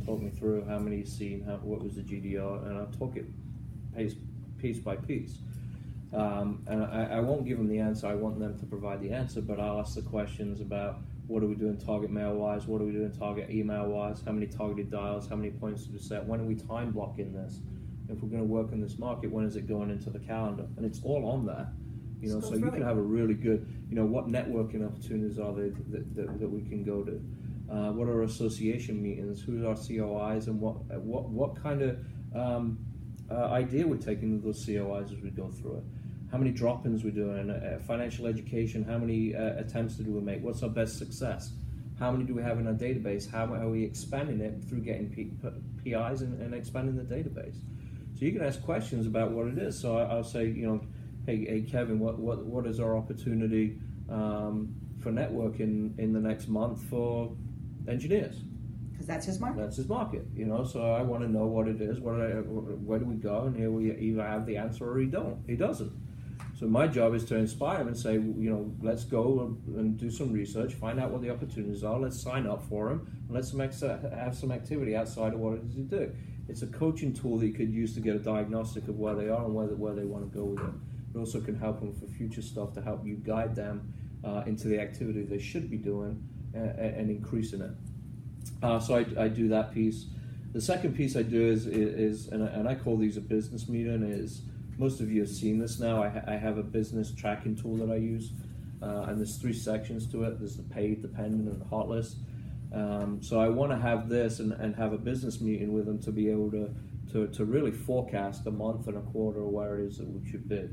talk me through how many you've seen, what was the GDR, and I'll talk it piece by piece. And I won't give them the answer. I want them to provide the answer, but I'll ask the questions about what are we doing target mail-wise, what are we doing target email-wise, how many targeted dials, how many points do we set, when are we time blocking this? If we're going to work in this market, when is it going into the calendar? And it's all on there. So you can have a really good, what networking opportunities are there that we can go to? What are association meetings? Who are our COIs, and what kind of idea we're taking to those COIs as we go through it? How many drop-ins we're doing? Financial education, how many attempts do we make? What's our best success? How many do we have in our database? How are we expanding it through getting PIs and expanding the database? So you can ask questions about what it is. So I'll say, hey Kevin, what is our opportunity for networking in the next month for engineers? Because that's his market. That's his market, So I want to know what it is. Where do we go? And here we either have the answer or he doesn't. So my job is to inspire him and say, let's go and do some research, find out what the opportunities are. Let's sign up for them, and let's have some activity outside of what it is you do. It's a coaching tool that you could use to get a diagnostic of where they are and where they want to go with it. It also can help them for future stuff to help you guide them into the activity they should be doing and increasing it. So I do that piece. The second piece I do is and I call these a business meeting, is most of you have seen this now. I have a business tracking tool that I use, and there's 3 sections to it. There's the paid, the pending, and the hot list. So I want to have this and have a business meeting with them to be able to really forecast a month and a quarter or where it is that we should be.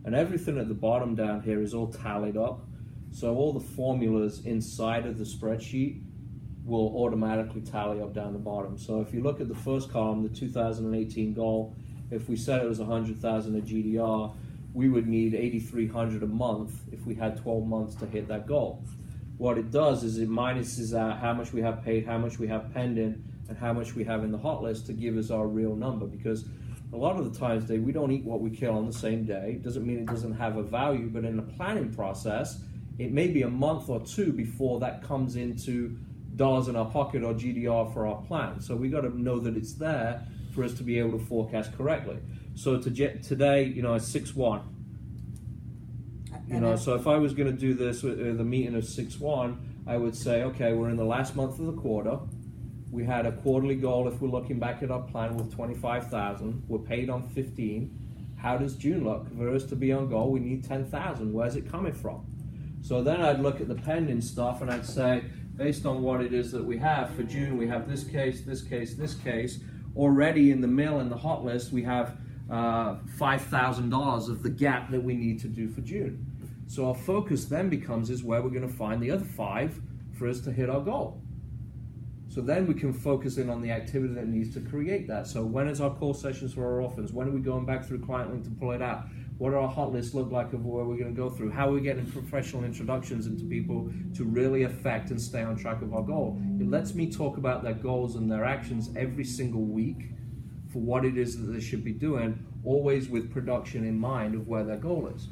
And everything at the bottom down here is all tallied up. So all the formulas inside of the spreadsheet will automatically tally up down the bottom. So if you look at the first column, the 2018 goal, if we said it was 100,000 of GDR, we would need 8,300 a month if we had 12 months to hit that goal. What it does is it minuses out how much we have paid, how much we have pending, and how much we have in the hot list to give us our real number. Because a lot of the times, Dave, we don't eat what we kill on the same day. Doesn't mean it doesn't have a value, but in the planning process, it may be a month or 2 before that comes into dollars in our pocket or GDR for our plan. So we got to know that it's there for us to be able to forecast correctly. So today, it's 6/1. So if I was going to do this with the meeting of 6/1, I would say, okay, we're in the last month of the quarter. We had a quarterly goal, if we're looking back at our plan, with 25,000. We're paid on 15. How does June look? For us to be on goal, we need 10,000. Where's it coming from? So then I'd look at the pending stuff and I'd say, based on what it is that we have for June, we have this case, this case, this case. Already in the mill and the hot list, we have $5,000 of the gap that we need to do for June. So our focus then becomes is where we're going to find the other 5 for us to hit our goal. So then we can focus in on the activity that needs to create that. So when is our call sessions for our orphans? When are we going back through Client Link to pull it out? What do our hot lists look like of where we're going to go through? How are we getting professional introductions into people to really affect and stay on track of our goal? It lets me talk about their goals and their actions every single week for what it is that they should be doing, always with production in mind of where their goal is.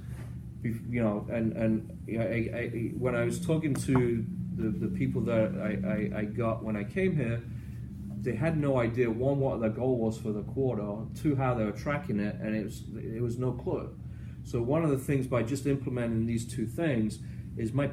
When I was talking to the people that I got when I came here, they had no idea, 1, what their goal was for the quarter, 2, how they were tracking it, and it was no clue. So one of the things by just implementing these 2 things is I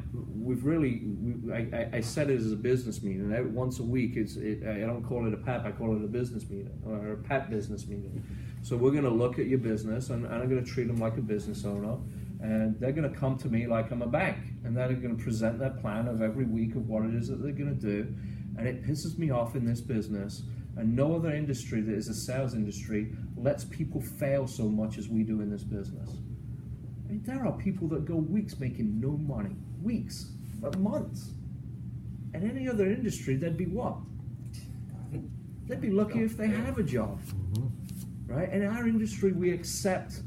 set it as a business meeting. Once a week, I don't call it a PEP, I call it a business meeting, or a PEP business meeting. So we're going to look at your business, and I'm going to treat them like a business owner, and they're going to come to me like I'm a bank, and they're going to present their plan of every week of what it is that they're going to do. And it pisses me off in this business, and no other industry that is a sales industry lets people fail so much as we do in this business. I mean, there are people that go weeks making no money, weeks, but months. In any other industry, they'd be what? They'd be lucky if they have a job, right? In our industry, we accept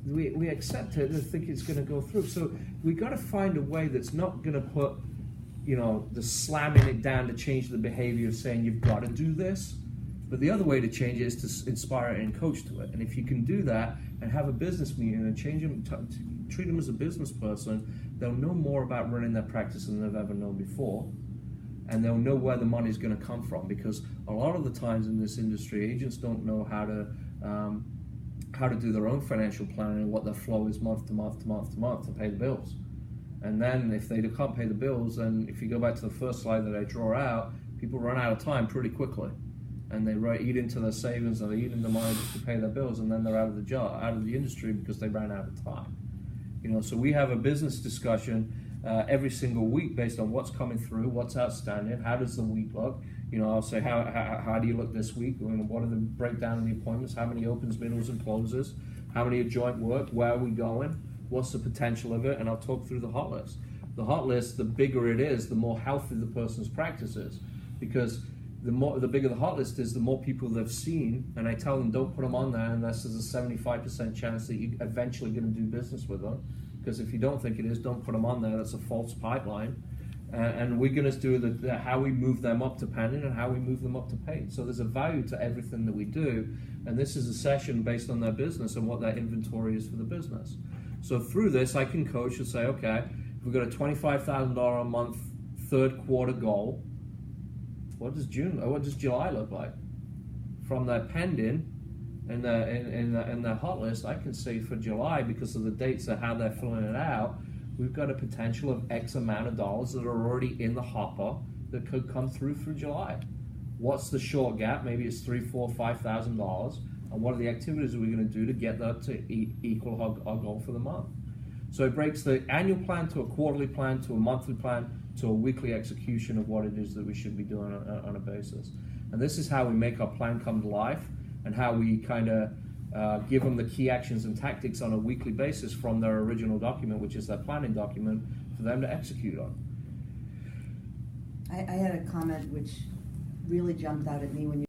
it and think it's going to go through. So we got to find a way that's not going to put the slamming it down to change the behavior of saying you've got to do this. But the other way to change it is to inspire it and coach to it. And if you can do that and have a business meeting and change them, treat them as a business person, they'll know more about running their practice than they've ever known before. and they'll know where the money's going to come from, because a lot of the times in this industry, agents don't know how to do their own financial planning and what their flow is month to month to month to month to pay the bills. And then if they can't pay the bills, then if you go back to the first slide that I draw out, people run out of time pretty quickly, and they eat into their savings and they eat into money just to pay their bills, and then they're out of the job, out of the industry, because they ran out of time. So we have a business discussion every single week based on what's coming through, what's outstanding, how does the week look. I'll say, how do you look this week? What are the breakdown of the appointments? How many opens, middles, and closes? How many are joint work? Where are we going? What's the potential of it? And I'll talk through the hot list. The hot list, the bigger it is, the more healthy the person's practice is, because the bigger the hot list is, the more people they've seen. And I tell them, don't put them on there unless there's a 75% chance that you're eventually going to do business with them. Because if you don't think it is, don't put them on there. That's a false pipeline. And we're going to do how we move them up to pending and how we move them up to paid. So there's a value to everything that we do. And this is a session based on their business and what their inventory is for the business. So through this, I can coach and say, okay, if we've got a $25,000 a month third quarter goal, what does July look like? From their pending and their hot list, I can say for July, because of the dates of how they're filling it out, we've got a potential of X amount of dollars that are already in the hopper that could come through July. What's the short gap? Maybe it's $3,000, $4,000, $5,000. And what are the activities are we going to do to get that to equal our goal for the month? So it breaks the annual plan to a quarterly plan to a monthly plan to a weekly execution of what it is that we should be doing on a basis. And this is how we make our plan come to life, and how we kind of give them the key actions and tactics on a weekly basis from their original document, which is their planning document, for them to execute on. I had a comment which really jumped out at me when you